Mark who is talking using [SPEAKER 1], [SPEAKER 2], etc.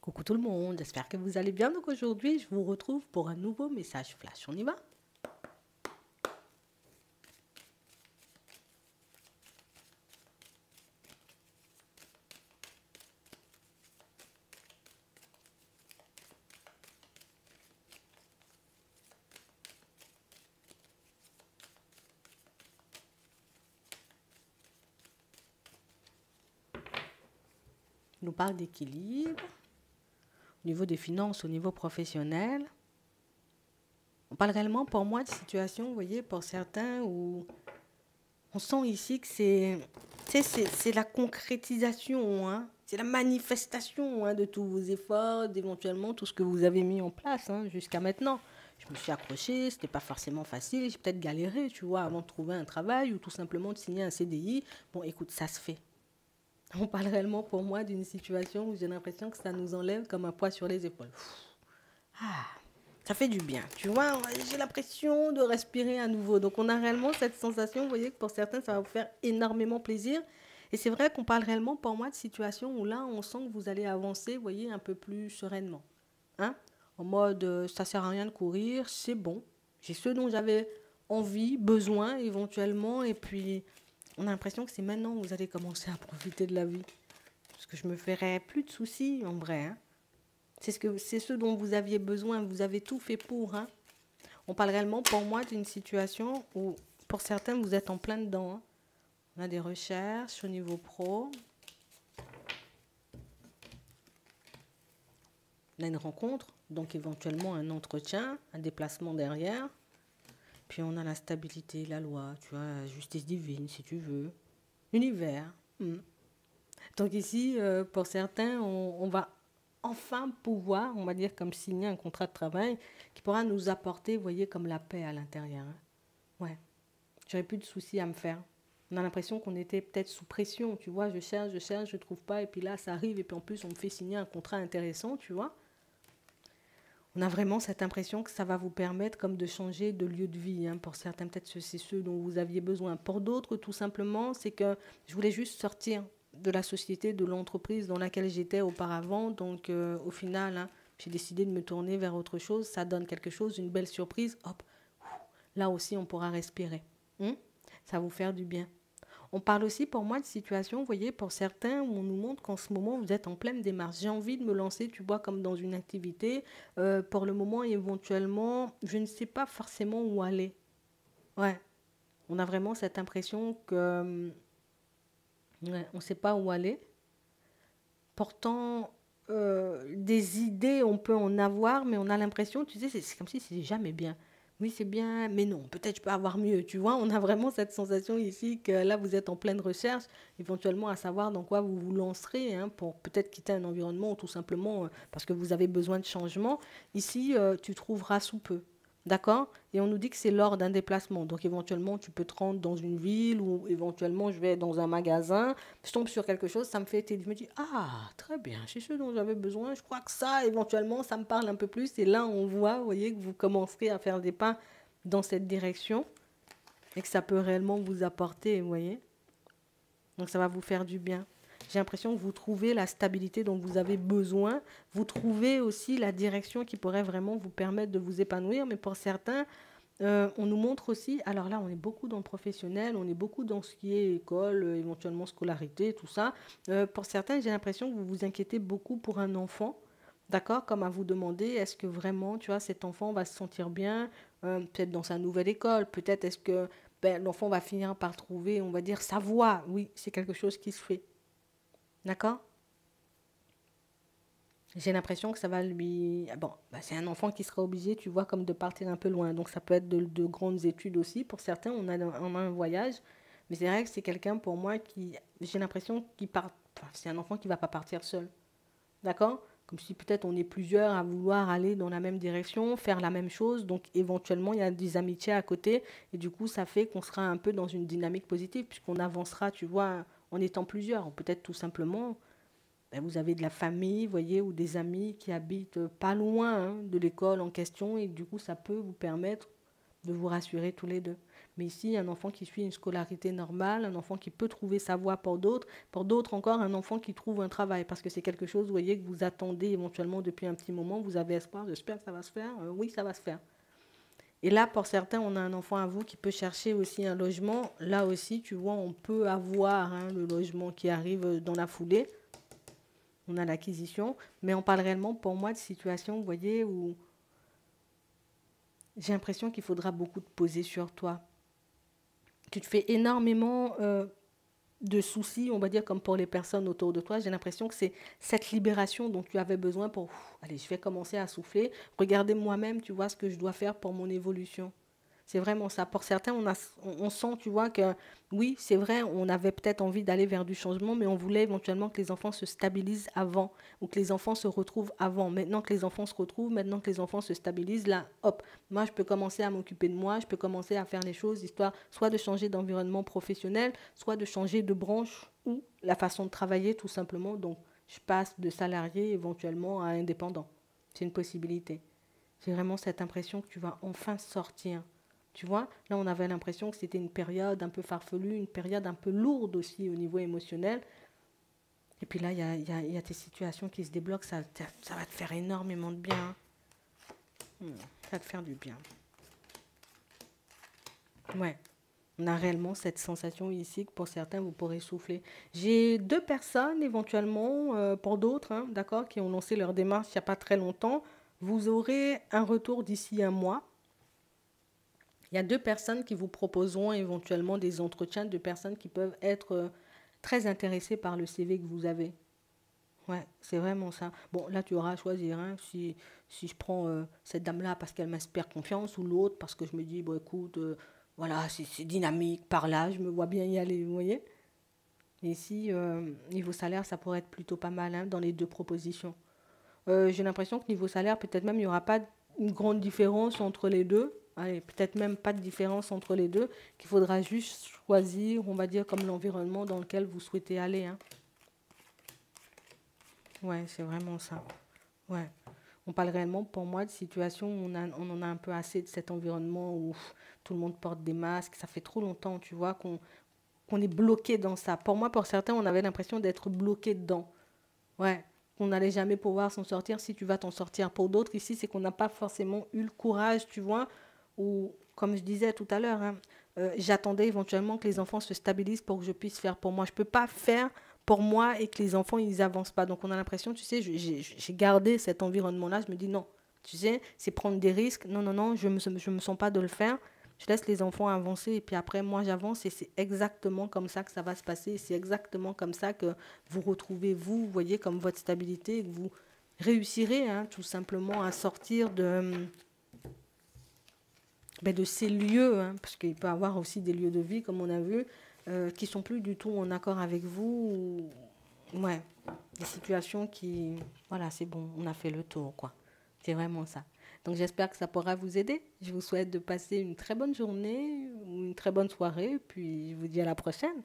[SPEAKER 1] Coucou tout le monde, j'espère que vous allez bien. Donc aujourd'hui, je vous retrouve pour un nouveau message flash. On y va? On nous parle d'équilibre au niveau des finances, au niveau professionnel. On parle réellement pour moi de situation, vous voyez, pour certains où on sent ici que c'est la concrétisation, hein. C'est la manifestation, hein, de tous vos efforts, d'éventuellement tout ce que vous avez mis en place, hein, jusqu'à maintenant. Je me suis accrochée, c'était pas forcément facile, j'ai peut-être galéré, tu vois, avant de trouver un travail ou tout simplement de signer un CDI. Bon, écoute, ça se fait. On parle réellement pour moi d'une situation où j'ai l'impression que ça nous enlève comme un poids sur les épaules. Ah, ça fait du bien, tu vois, j'ai l'impression de respirer à nouveau. Donc on a réellement cette sensation, vous voyez, que pour certains, ça va vous faire énormément plaisir. Et c'est vrai qu'on parle réellement pour moi de situation où là, on sent que vous allez avancer, vous voyez, un peu plus sereinement. Hein? En mode, ça sert à rien de courir, c'est bon. J'ai ce dont j'avais envie, besoin éventuellement, et puis on a l'impression que c'est maintenant que vous allez commencer à profiter de la vie. Parce que je me ferai plus de soucis, en vrai. Hein. C'est ce dont vous aviez besoin, vous avez tout fait pour. Hein. On parle réellement, pour moi, d'une situation où, pour certains, vous êtes en plein dedans. Hein. On a des recherches au niveau pro. On a une rencontre, donc éventuellement un entretien, un déplacement derrière. Puis on a la stabilité, la loi, tu vois, la justice divine, si tu veux. L'univers. Donc ici, pour certains, on va enfin pouvoir, on va dire, comme signer un contrat de travail qui pourra nous apporter, vous voyez, comme la paix à l'intérieur. Hein. Ouais, j'aurais plus de soucis à me faire. On a l'impression qu'on était peut-être sous pression, tu vois, je cherche, je trouve pas, et puis là, ça arrive, et puis en plus, on me fait signer un contrat intéressant, tu vois. On a vraiment cette impression que ça va vous permettre comme de changer de lieu de vie. Hein. Pour certains, peut-être que c'est ceux dont vous aviez besoin. Pour d'autres, tout simplement, c'est que je voulais juste sortir de la société, de l'entreprise dans laquelle j'étais auparavant. Donc, au final, hein, j'ai décidé de me tourner vers autre chose. Ça donne quelque chose, une belle surprise. Hop, là aussi, on pourra respirer. Ça va vous faire du bien. On parle aussi pour moi de situation, vous voyez, pour certains, où on nous montre qu'en ce moment, vous êtes en pleine démarche. J'ai envie de me lancer, tu vois, comme dans une activité. Pour le moment, éventuellement, je ne sais pas forcément où aller. Ouais, on a vraiment cette impression que ouais, on ne sait pas où aller. Pourtant, des idées, on peut en avoir, mais on a l'impression, tu sais, c'est comme si c'était jamais bien. Oui, c'est bien, mais non, peut-être je peux avoir mieux, tu vois. On a vraiment cette sensation ici que là, vous êtes en pleine recherche, éventuellement à savoir dans quoi vous vous lancerez, hein, pour peut-être quitter un environnement ou tout simplement parce que vous avez besoin de changement. Ici, tu trouveras sous peu. D'accord? Et on nous dit que c'est lors d'un déplacement. Donc éventuellement, tu peux te rendre dans une ville ou éventuellement, je vais dans un magasin, je tombe sur quelque chose, ça me fait, je me dis, ah, très bien, c'est ce dont j'avais besoin. Je crois que ça, éventuellement, ça me parle un peu plus. Et là, on voit, vous voyez, que vous commencerez à faire des pas dans cette direction et que ça peut réellement vous apporter, vous voyez. Donc ça va vous faire du bien. J'ai l'impression que vous trouvez la stabilité dont vous avez besoin. Vous trouvez aussi la direction qui pourrait vraiment vous permettre de vous épanouir. Mais pour certains, on nous montre aussi, alors là on est beaucoup dans le professionnel, on est beaucoup dans ce qui est école, éventuellement scolarité, tout ça. Pour certains, j'ai l'impression que vous vous inquiétez beaucoup pour un enfant, d'accord, comme à vous demander, est-ce que vraiment, tu vois, cet enfant va se sentir bien, peut-être dans sa nouvelle école, peut-être est-ce que l'enfant va finir par trouver, on va dire, sa voie. Oui, c'est quelque chose qui se fait, d'accord. J'ai l'impression que ça va lui... Bon, c'est un enfant qui sera obligé, tu vois, comme de partir un peu loin. Donc ça peut être de grandes études aussi. Pour certains, on a un voyage. Mais c'est vrai que c'est quelqu'un pour moi qui... J'ai l'impression qu'il part... Enfin, c'est un enfant qui ne va pas partir seul. D'accord? Comme si peut-être on est plusieurs à vouloir aller dans la même direction, faire la même chose. Donc éventuellement, il y a des amitiés à côté. Et du coup, ça fait qu'on sera un peu dans une dynamique positive puisqu'on avancera, tu vois, en étant plusieurs. Ou peut-être tout simplement vous avez de la famille, vous voyez, ou des amis qui habitent pas loin, hein, de l'école en question, et du coup, ça peut vous permettre de vous rassurer tous les deux. Mais ici, un enfant qui suit une scolarité normale, un enfant qui peut trouver sa voie pour d'autres encore, un enfant qui trouve un travail, parce que c'est quelque chose, vous voyez, que vous attendez éventuellement depuis un petit moment, vous avez espoir, j'espère que ça va se faire, oui, ça va se faire. Et là, pour certains, on a un enfant à vous qui peut chercher aussi un logement. Là aussi, tu vois, on peut avoir le logement qui arrive dans la foulée. On a l'acquisition. Mais on parle réellement, pour moi, de situations, vous voyez, où j'ai l'impression qu'il faudra beaucoup te poser sur toi. Tu te fais énormément de soucis, on va dire, comme pour les personnes autour de toi. J'ai l'impression que c'est cette libération dont tu avais besoin pour, allez, je vais commencer à souffler. Regardez moi-même, tu vois, ce que je dois faire pour mon évolution. C'est vraiment ça. Pour certains, on sent, tu vois, que oui, c'est vrai, on avait peut-être envie d'aller vers du changement, mais on voulait éventuellement que les enfants se stabilisent avant, ou que les enfants se retrouvent avant. Maintenant que les enfants se retrouvent, maintenant que les enfants se stabilisent, là, hop, moi, je peux commencer à m'occuper de moi, je peux commencer à faire les choses, histoire soit de changer d'environnement professionnel, soit de changer de branche, ou la façon de travailler, tout simplement. Donc, je passe de salarié éventuellement à indépendant. C'est une possibilité. J'ai vraiment cette impression que tu vas enfin sortir. Tu vois, là, on avait l'impression que c'était une période un peu farfelue, une période un peu lourde aussi au niveau émotionnel. Et puis là, il y a tes situations qui se débloquent, ça va te faire énormément de bien. Ça va te faire du bien. Ouais, on a réellement cette sensation ici que pour certains, vous pourrez souffler. J'ai 2 personnes éventuellement, pour d'autres, d'accord, qui ont lancé leur démarche il n'y a pas très longtemps. Vous aurez un retour d'ici un mois. Il y a 2 personnes qui vous proposeront éventuellement des entretiens, 2 personnes qui peuvent être très intéressées par le CV que vous avez. Ouais, c'est vraiment ça. Bon, là, tu auras à choisir si je prends cette dame-là parce qu'elle m'inspire confiance ou l'autre parce que je me dis, bon, écoute, voilà, c'est dynamique, par là, je me vois bien y aller, vous voyez. Et ici, niveau salaire, ça pourrait être plutôt pas mal dans les 2 propositions. J'ai l'impression que niveau salaire, peut-être même il n'y aura pas une grande différence entre les deux. Allez, peut-être même pas de différence entre les deux, qu'il faudra juste choisir, on va dire, comme l'environnement dans lequel vous souhaitez aller. Ouais, c'est vraiment ça. Ouais. On parle réellement, pour moi, de situations où on en a un peu assez de cet environnement où tout le monde porte des masques. Ça fait trop longtemps, tu vois, qu'on est bloqué dans ça. Pour moi, pour certains, on avait l'impression d'être bloqué dedans. Ouais, qu'on n'allait jamais pouvoir s'en sortir si tu vas t'en sortir. Pour d'autres, ici, c'est qu'on n'a pas forcément eu le courage, tu vois, ou comme je disais tout à l'heure, j'attendais éventuellement que les enfants se stabilisent pour que je puisse faire pour moi. Je ne peux pas faire pour moi et que les enfants, ils avancent pas. Donc, on a l'impression, tu sais, j'ai gardé cet environnement-là. Je me dis non, tu sais, c'est prendre des risques. Non, non, non, je me sens pas de le faire. Je laisse les enfants avancer et puis après, moi, j'avance et c'est exactement comme ça que ça va se passer. C'est exactement comme ça que vous retrouvez, vous voyez, comme votre stabilité et que vous réussirez tout simplement à sortir de ces lieux, parce qu'il peut y avoir aussi des lieux de vie, comme on a vu, qui sont plus du tout en accord avec vous. Ouais, des situations qui... Voilà, c'est bon, on a fait le tour, quoi. C'est vraiment ça. Donc j'espère que ça pourra vous aider. Je vous souhaite de passer une très bonne journée ou une très bonne soirée, puis je vous dis à la prochaine.